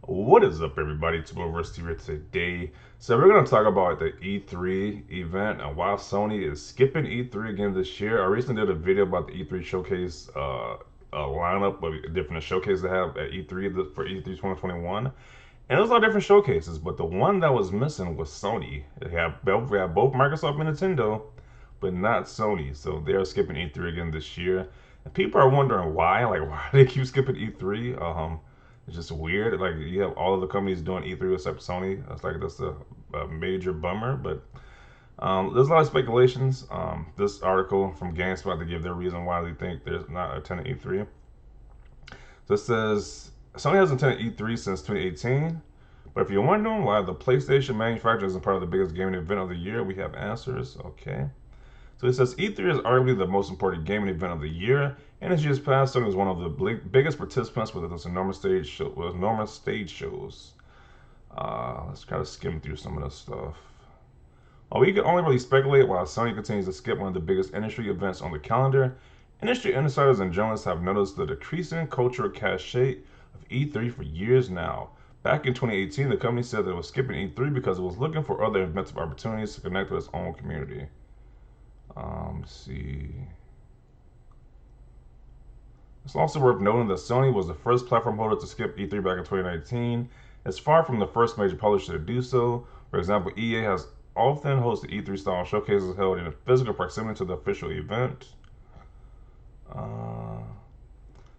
What is up, everybody? Tomorrowverse here today. So we're going to talk about the E3 event and why Sony is skipping E3 again this year. I recently did a video about the E3 showcase a lineup of different showcases they have at E3 for E3 2021. And it was all different showcases, but the one that was missing was Sony. We have both Microsoft and Nintendo, but not Sony. So they are skipping E3 again this year. And people are wondering why. Like, why do they keep skipping E3? It's just weird. Like, you have all of the companies doing E3 except Sony. That's a major bummer. But there's a lot of speculations. This article from GameSpot, to give their reason why they think there's not attending E3. So it says Sony hasn't attended E3 since 2018. But if you're wondering why the PlayStation manufacturer isn't part of the biggest gaming event of the year, we have answers. Okay. So it says E3 is arguably the most important gaming event of the year, and as years past, Sony was one of the biggest participants with its enormous stage shows. Let's kind of skim through some of this stuff. We can only really speculate while Sony continues to skip one of the biggest industry events on the calendar. Industry insiders and journalists have noticed the decreasing cultural cachet of E3 for years now. Back in 2018, the company said that it was skipping E3 because it was looking for other inventive opportunities to connect with its own community. Let's see. It's also worth noting that Sony was the first platform holder to skip E3 back in 2019. It's far from the first major publisher to do so. For example, EA has often hosted E3 style showcases held in physical proximity to the official event. Uh,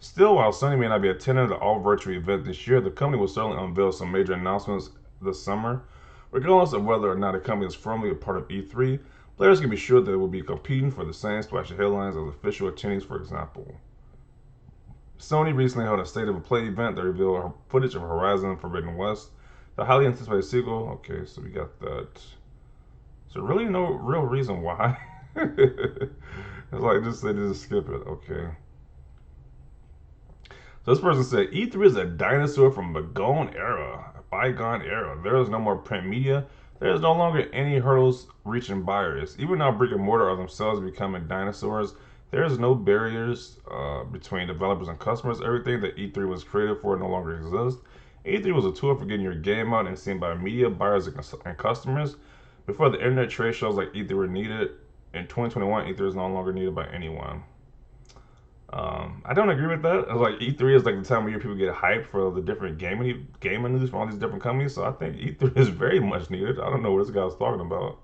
Still, while Sony may not be attending the all virtual event this year, the company will certainly unveil some major announcements this summer. Regardless of whether or not a company is firmly a part of E3, players can be sure that it will be competing for the same splashy headlines as official attendees, for example. Sony recently held a State of Play event that revealed footage of Horizon Forbidden West, the highly anticipated sequel. Okay, so we got that. So really no real reason why. It's like just they just skip it. Okay. So this person said E3 is a dinosaur from a bygone era. There is no more print media. There is no longer any hurdles reaching buyers. Even now, brick and mortar are themselves becoming dinosaurs. There is no barriers between developers and customers. Everything that E3 was created for no longer exists. E3 was a tool for getting your game out and seen by media, buyers, and customers. Before the internet, trade shows like E3 were needed. In 2021, E3 is no longer needed by anyone. I don't agree with that. It's like E3 is like the time of year people get hyped for the different gaming news from all these different companies. So I think E3 is very much needed. I don't know what this guy's talking about.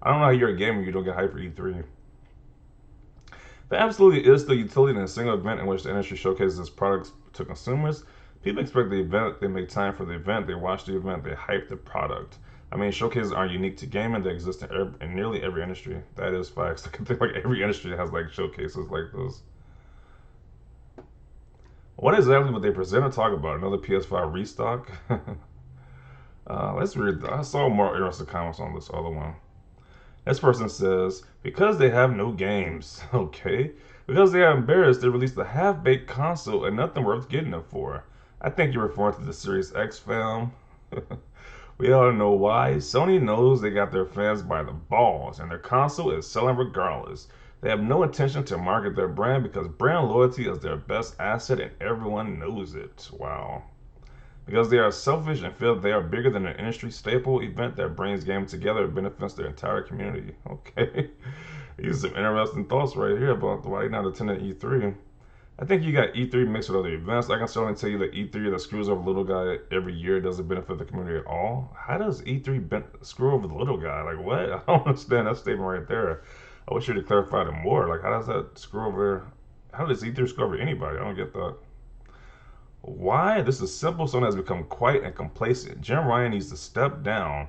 I don't know how you're a gamer you don't get hyped for E3. There absolutely is the utility in a single event in which the industry showcases its products to consumers. People expect the event, they make time for the event, they watch the event, they hype the product. I mean, showcases aren't unique to gaming; they exist in nearly every industry. That is facts. I can think like every industry has like showcases like this. What exactly would they present or talk about? Another PS5 restock? Let's read. I saw more interesting comments on this other one. This person says, because they have no games. Okay. Because they are embarrassed, they released a half baked console and nothing worth getting it for. I think you're referring to the Series X film. We all know why. Sony knows they got their fans by the balls, and their console is selling regardless. They have no intention to market their brand because brand loyalty is their best asset and everyone knows it. Wow. Because they are selfish and feel they are bigger than an industry staple event that brings gaming together and benefits their entire community. Okay. These are some interesting thoughts right here about why you're not attending E3. I think you got E3 mixed with other events. I can certainly tell you that E3 that screws over the little guy every year doesn't benefit the community at all. How does E3 screw over the little guy? Like, what? I don't understand that statement right there. I wish you'd have clarified it more. Like, how does that screw over? How does E3 screw over anybody? I don't get that. Why? This is simple. Sony has become quiet and complacent. Jim Ryan needs to step down.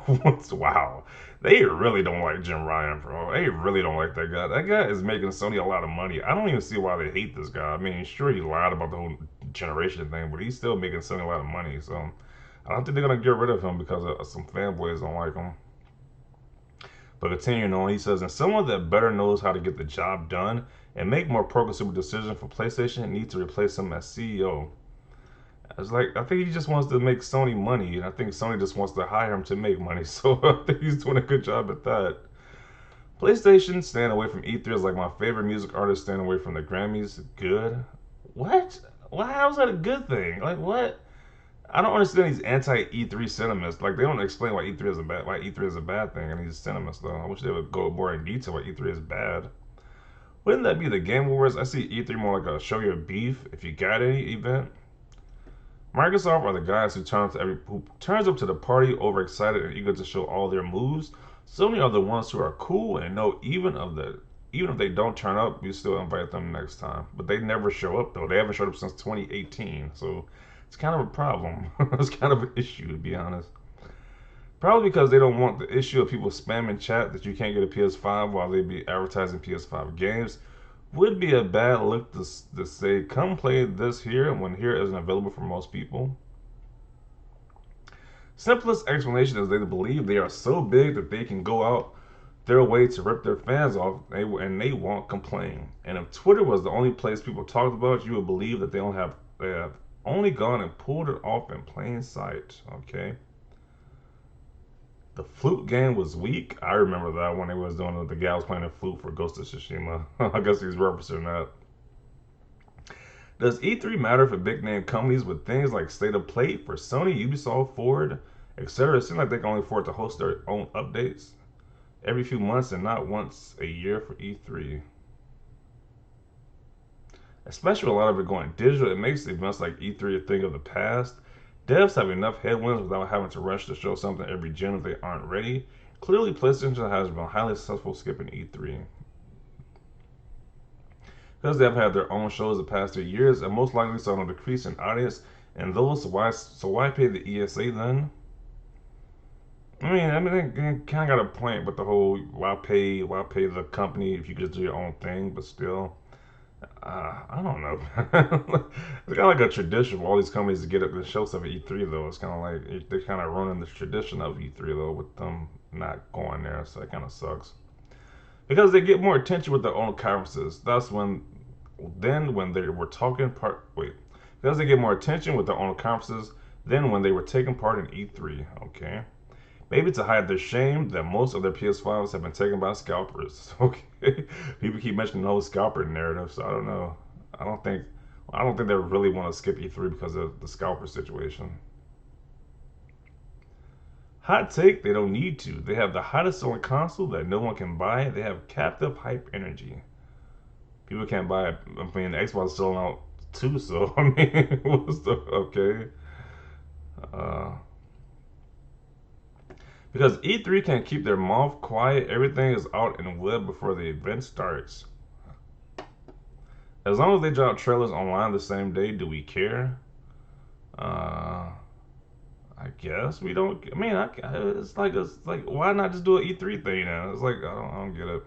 Wow. They really don't like Jim Ryan, bro. They really don't like that guy. That guy is making Sony a lot of money. I don't even see why they hate this guy. I mean, sure, he lied about the whole generation thing, but he's still making Sony a lot of money. So I don't think they're going to get rid of him because some fanboys don't like him. But continuing on, he says, and someone that better knows how to get the job done and make more pro-consumer decisions for PlayStation needs to replace him as CEO. It's like I think he just wants to make Sony money, and I think Sony just wants to hire him to make money. So I think he's doing a good job at that. PlayStation staying away from E3 is like my favorite music artist staying away from the Grammys. Good. What? Why? How's that a good thing? Like what? I don't understand these anti E3 sentiments. Like they don't explain why E3 is a bad thing and these sentiments though. I wish they would go more in detail why E3 is bad. Wouldn't that be the Game Awards? I see E3 more like a show your beef if you got any event. Microsoft are the guys who turns up to the party overexcited and eager to show all their moves. Sony are the ones who are cool and know even if they don't turn up, we still invite them next time. But they never show up though. They haven't showed up since 2018, so it's kind of a problem. It's kind of an issue to be honest. Probably because they don't want the issue of people spamming chat that you can't get a PS5 while they be advertising PS5 games. Would be a bad look to say, come play this here when here isn't available for most people. Simplest explanation is they believe they are so big that they can go out their way to rip their fans off and they won't complain. And if Twitter was the only place people talked about, you would believe that they have only gone and pulled it off in plain sight. Okay. The flute game was weak. I remember that when they was doing the guy was playing the flute for Ghost of Tsushima. I guess he's referencing that. Does E3 matter for big name companies with things like State of Play for Sony, Ubisoft, Ford, etc.? It seems like they can only afford to host their own updates every few months and not once a year for E3. Especially with a lot of it going digital, it makes events like E3 a thing of the past. Devs have enough headwinds without having to rush to show something every gen if they aren't ready. Clearly, PlayStation has been highly successful skipping E3 because they've had their own shows the past 3 years and most likely saw a decrease in audience and those. So why pay the ESA then? They kind of got a point with the whole why pay the company if you could just do your own thing, but still. I don't know. It's kind of like a tradition for all these companies to get up and show stuff at E3 though. It's kind of like they're kind of running the tradition of E3 though with them not going there, so that kind of sucks. Because they get more attention with their own conferences. When they were talking part wait because they get more attention with their own conferences than when they were taking part in E3. Okay. Maybe to hide their shame that most of their PS5s have been taken by scalpers. Okay, people keep mentioning the whole scalper narrative, so I don't know. I don't think I don't think they really want to skip E3 because of the scalper situation. Hot take: they don't need to. They have the hottest selling console that no one can buy. They have captive hype energy. People can't buy it. I mean, the Xbox is selling out too, so I mean, what's the okay? Uh, Because E3 can't keep their mouth quiet, everything is out in the web before the event starts. As long as they drop trailers online the same day, do we care? Uh, I guess we don't. It's like why not just do an E3 thing now? It's like I don't get it.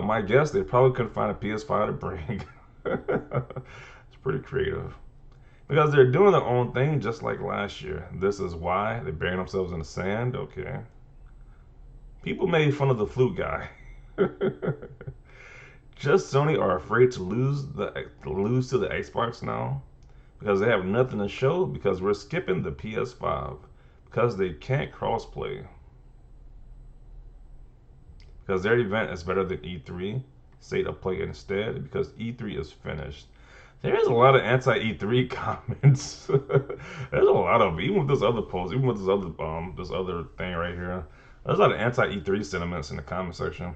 My guess they probably couldn't find a PS5 to bring. It's pretty creative because they're doing their own thing just like last year. This is why they're burying themselves in the sand. Okay. People made fun of the flute guy. Just Sony are afraid to lose to the Xbox now because they have nothing to show because we're skipping the PS5 because they can't crossplay because their event is better than E3. State of play instead because E3 is finished. There's a lot of anti E3 comments. There's a lot of even with this other post, even with this other thing right here. There's a lot of anti E3 sentiments in the comment section.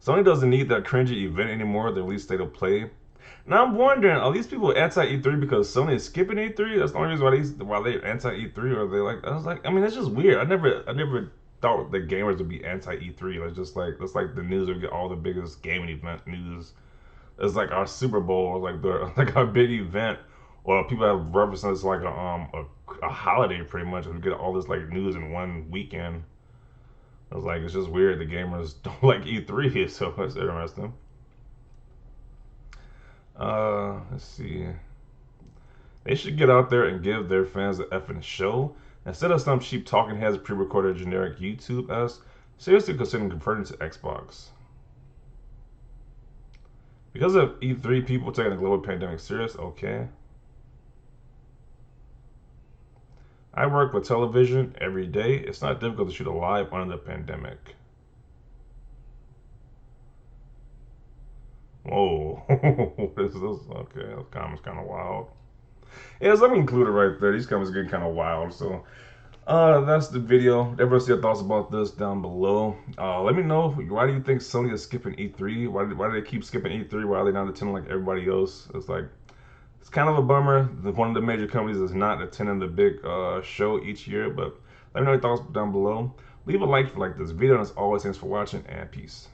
Sony doesn't need that cringy event anymore. They release state of play. Now I'm wondering, are these people anti E3 because Sony is skipping E3? That's the only reason why they anti E3, or they like. I was like, I mean, that's just weird. I never thought the gamers would be anti E3. Like just like that's like the news would get all the biggest gaming event news. It's like our Super Bowl, like the like our big event, or people have referenced it as like a holiday pretty much, and we get all this like news in one weekend. I was like, it's just weird. The gamers don't like E3, so it's interesting. Let's see. They should get out there and give their fans an effing show instead of some cheap talking heads pre-recorded generic YouTube as seriously considering converting to Xbox. Because of E3, people taking the global pandemic serious. Okay. I work with television every day. It's not difficult to shoot a live under the pandemic. Whoa. What is this? Okay, that comment's kind of wild. Yeah, let me include it right there. These comments are getting kind of wild. So that's the video. Everyone see your thoughts about this down below. Let me know, why do you think Sony is skipping E3? Why do they keep skipping E3? Why are they not attending like everybody else? It's kind of a bummer that one of the major companies is not attending the big show each year. But let me know your thoughts down below. Leave a like for this video. And as always, thanks for watching and peace.